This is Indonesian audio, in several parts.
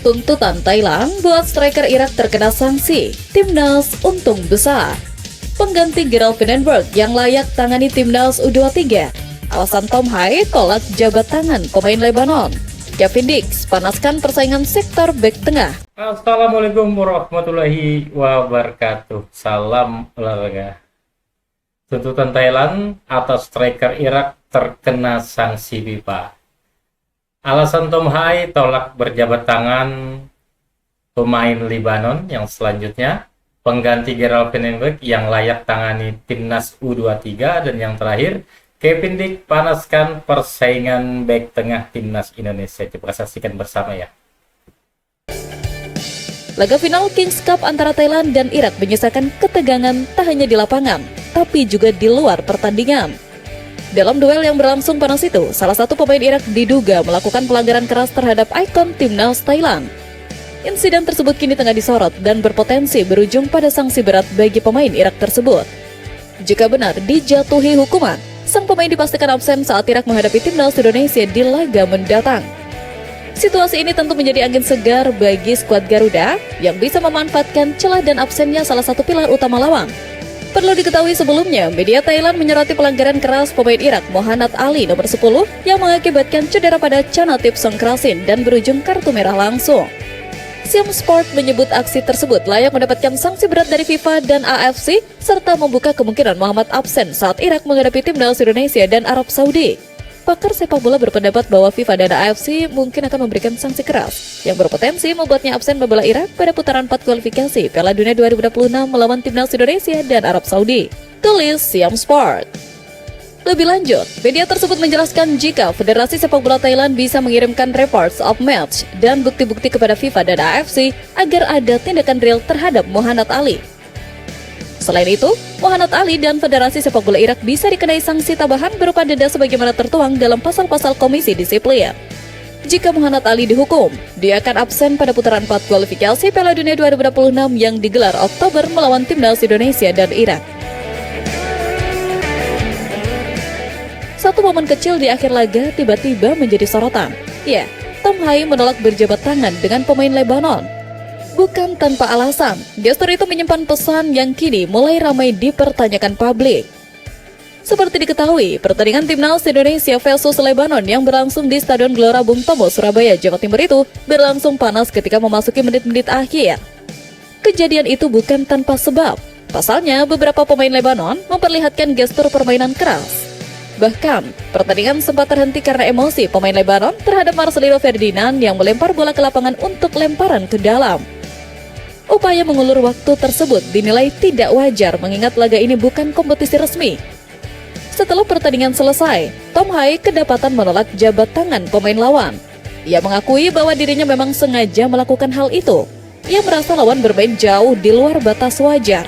Tuntutan Thailand buat striker Irak terkena sanksi. Timnas untung besar. Pengganti Gerald Vandenberg yang layak tangani Timnas U23. Alasan Tom Hai tolak jabat tangan pemain Lebanon. Kevin Dix panaskan persaingan sektor bek tengah. Assalamualaikum warahmatullahi wabarakatuh. Salam olahraga. Tuntutan Thailand atas striker Irak terkena sanksi FIFA. Alasan Tom Hai tolak berjabat tangan pemain Lebanon yang selanjutnya, pengganti Gerald Vandenberg yang layak tangani Timnas U23, dan yang terakhir, Kevin Dix panaskan persaingan bek tengah Timnas Indonesia. Coba saksikan bersama ya. Laga final Kings Cup antara Thailand dan Irak menyisakan ketegangan tak hanya di lapangan, tapi juga di luar pertandingan. Dalam duel yang berlangsung panas itu, salah satu pemain Irak diduga melakukan pelanggaran keras terhadap ikon Timnas Thailand. Insiden tersebut kini tengah disorot dan berpotensi berujung pada sanksi berat bagi pemain Irak tersebut. Jika benar dijatuhi hukuman, sang pemain dipastikan absen saat Irak menghadapi Timnas Indonesia di laga mendatang. Situasi ini tentu menjadi angin segar bagi skuad Garuda yang bisa memanfaatkan celah dan absennya salah satu pilar utama lawan. Perlu diketahui sebelumnya, media Thailand menyoroti pelanggaran keras pemain Irak Mohanad Ali nomor 10 yang mengakibatkan cedera pada Chanatip Songkrasin dan berujung kartu merah langsung. Siam Sport menyebut aksi tersebut layak mendapatkan sanksi berat dari FIFA dan AFC serta membuka kemungkinan Mohamed absen saat Irak menghadapi Timnas Indonesia dan Arab Saudi. Pakar sepak bola berpendapat bahwa FIFA dan AFC mungkin akan memberikan sanksi keras yang berpotensi membuatnya absen membela Irak pada putaran 4 kualifikasi Piala Dunia 2026 melawan Timnas Indonesia dan Arab Saudi. Tulis Siam Sport. Lebih lanjut, media tersebut menjelaskan jika Federasi Sepak Bola Thailand bisa mengirimkan reports of match dan bukti-bukti kepada FIFA dan AFC agar ada tindakan real terhadap Mohanad Ali. Selain itu, Mohanad Ali dan Federasi Sepak Bola Irak bisa dikenai sanksi tambahan berupa denda sebagaimana tertuang dalam pasal-pasal Komisi Disiplin. Jika Mohanad Ali dihukum, dia akan absen pada putaran 4 kualifikasi Piala Dunia 2026 yang digelar Oktober melawan Timnas Indonesia dan Irak. Satu momen kecil di akhir laga tiba-tiba menjadi sorotan. Ya, Tom Hai menolak berjabat tangan dengan pemain Lebanon. Bukan tanpa alasan, gestur itu menyimpan pesan yang kini mulai ramai dipertanyakan publik. Seperti diketahui, pertandingan Timnas Indonesia versus Lebanon yang berlangsung di Stadion Gelora Bung Tomo, Surabaya, Jawa Timur itu berlangsung panas ketika memasuki menit-menit akhir. Kejadian itu bukan tanpa sebab. Pasalnya, beberapa pemain Lebanon memperlihatkan gestur permainan keras. Bahkan, pertandingan sempat terhenti karena emosi pemain Lebanon terhadap Marcelino Ferdinand yang melempar bola ke lapangan untuk lemparan ke dalam. Upaya mengulur waktu tersebut dinilai tidak wajar mengingat laga ini bukan kompetisi resmi. Setelah pertandingan selesai, Tom Hai kedapatan menolak jabat tangan pemain lawan. Ia mengakui bahwa dirinya memang sengaja melakukan hal itu. Ia merasa lawan bermain jauh di luar batas wajar.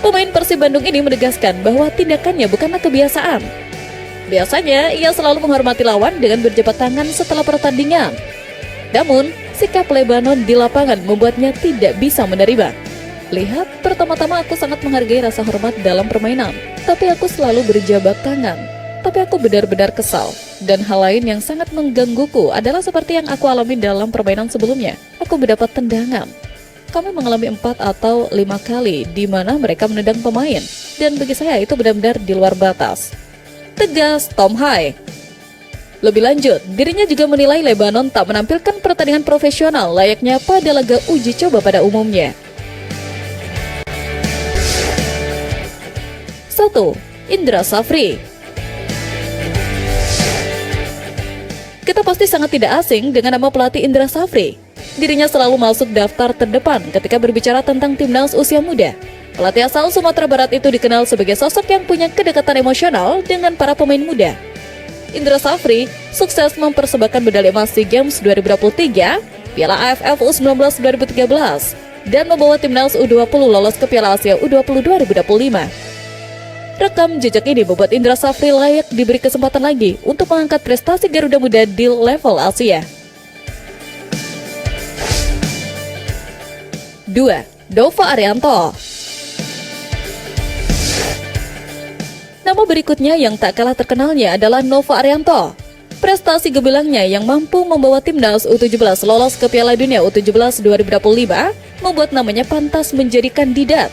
Pemain Persib Bandung ini menegaskan bahwa tindakannya bukanlah kebiasaan. Biasanya, ia selalu menghormati lawan dengan berjabat tangan setelah pertandingan. Namun, sikap Lebanon di lapangan membuatnya tidak bisa menerima. Lihat, pertama-tama aku sangat menghargai rasa hormat dalam permainan, tapi aku selalu berjabat tangan. Tapi aku benar-benar kesal. Dan hal lain yang sangat menggangguku adalah seperti yang aku alami dalam permainan sebelumnya. Aku mendapat tendangan. Kami mengalami 4 atau 5 kali di mana mereka menendang pemain. Dan bagi saya itu benar-benar di luar batas. Tegas Tom Hai. Lebih lanjut, dirinya juga menilai Lebanon tak menampilkan pertandingan profesional layaknya pada laga uji coba pada umumnya. 1. Indra Safri. Kita pasti sangat tidak asing dengan nama pelatih Indra Safri. Dirinya selalu masuk daftar terdepan ketika berbicara tentang timnas usia muda. Pelatih asal Sumatera Barat itu dikenal sebagai sosok yang punya kedekatan emosional dengan para pemain muda. Indra Safri sukses mempersembahkan medali emas SEA Games 2023, Piala AFF U19 2013, dan membawa timnas U20 lolos ke Piala Asia U20 2025. Rekam jejak ini membuat Indra Safri layak diberi kesempatan lagi untuk mengangkat prestasi Garuda Muda di level Asia. 2. Dova Arianto. Nama berikutnya yang tak kalah terkenalnya adalah Nova Arianto. Prestasi gebilangnya yang mampu membawa timnas U17 lolos ke Piala Dunia U17 2025 membuat namanya pantas menjadi kandidat.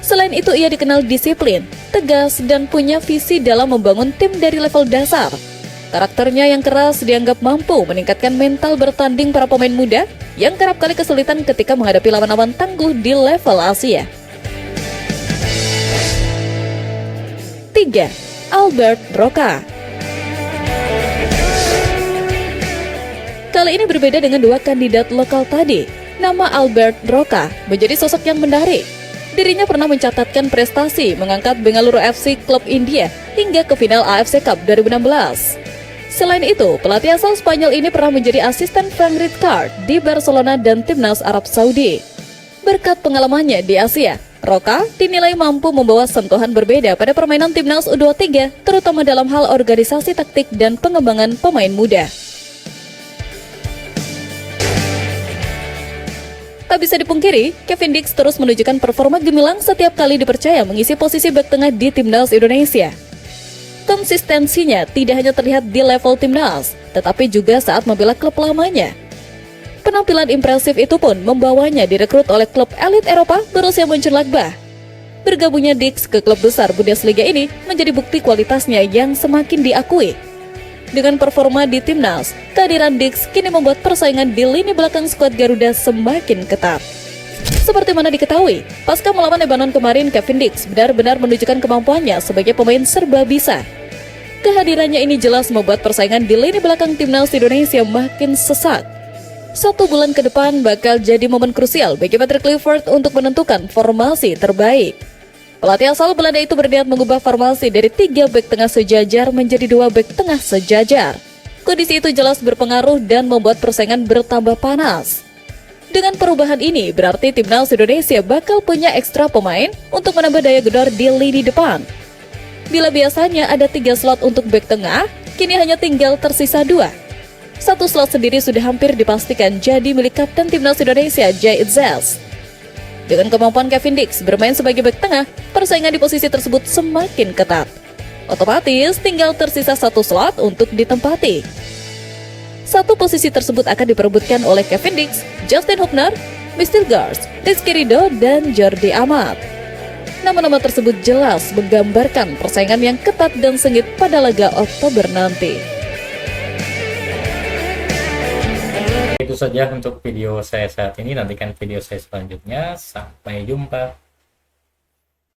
Selain itu, ia dikenal disiplin, tegas, dan punya visi dalam membangun tim dari level dasar. Karakternya yang keras dianggap mampu meningkatkan mental bertanding para pemain muda yang kerap kali kesulitan ketika menghadapi lawan-lawan tangguh di level Asia. 3. Albert Roca. Kali ini berbeda dengan dua kandidat lokal tadi. Nama Albert Roca menjadi sosok yang menarik. Dirinya pernah mencatatkan prestasi mengangkat Bengaluru FC klub India hingga ke final AFC Cup 2016. Selain itu, pelatih asal Spanyol ini pernah menjadi asisten Frank Rijkaard di Barcelona dan Timnas Arab Saudi. Berkat pengalamannya di Asia, Roca dinilai mampu membawa sentuhan berbeda pada permainan Timnas U23, terutama dalam hal organisasi taktik dan pengembangan pemain muda. Tak bisa dipungkiri, Kevin Dix terus menunjukkan performa gemilang setiap kali dipercaya mengisi posisi bek tengah di Timnas Indonesia. Konsistensinya tidak hanya terlihat di level Timnas, tetapi juga saat membela klub lamanya. Penampilan impresif itu pun membawanya direkrut oleh klub elit Eropa Borussia Mönchengladbach. Bergabungnya Dix ke klub besar Bundesliga ini menjadi bukti kualitasnya yang semakin diakui. Dengan performa di Timnas, kehadiran Dix kini membuat persaingan di lini belakang skuad Garuda semakin ketat. Seperti mana diketahui, pasca melawan Lebanon kemarin, Kevin Dix benar-benar menunjukkan kemampuannya sebagai pemain serba bisa. Kehadirannya ini jelas membuat persaingan di lini belakang Timnas Indonesia makin sesak. 1 bulan ke depan bakal jadi momen krusial bagi Patrick Kluivert untuk menentukan formasi terbaik. Pelatih asal Belanda itu berniat mengubah formasi dari 3 bek tengah sejajar menjadi 2 bek tengah sejajar. Kondisi itu jelas berpengaruh dan membuat persaingan bertambah panas. Dengan perubahan ini, berarti Timnas Indonesia bakal punya ekstra pemain untuk menambah daya gedor di lini depan. Bila biasanya ada 3 slot untuk bek tengah, kini hanya tinggal tersisa 2. 1 slot sendiri sudah hampir dipastikan jadi milik Kapten Timnas Indonesia, Jay Itzels. Dengan kemampuan Kevin Dix bermain sebagai bek tengah, persaingan di posisi tersebut semakin ketat. Otomatis tinggal tersisa 1 slot untuk ditempati. 1 posisi tersebut akan diperebutkan oleh Kevin Dix, Justin Hubner, Mistil Gars, Rizky Ridho, dan Jordi Amat. Nama-nama tersebut jelas menggambarkan persaingan yang ketat dan sengit pada laga Oktober nanti. Itu saja untuk video saya saat ini. Nantikan video saya selanjutnya. Sampai jumpa.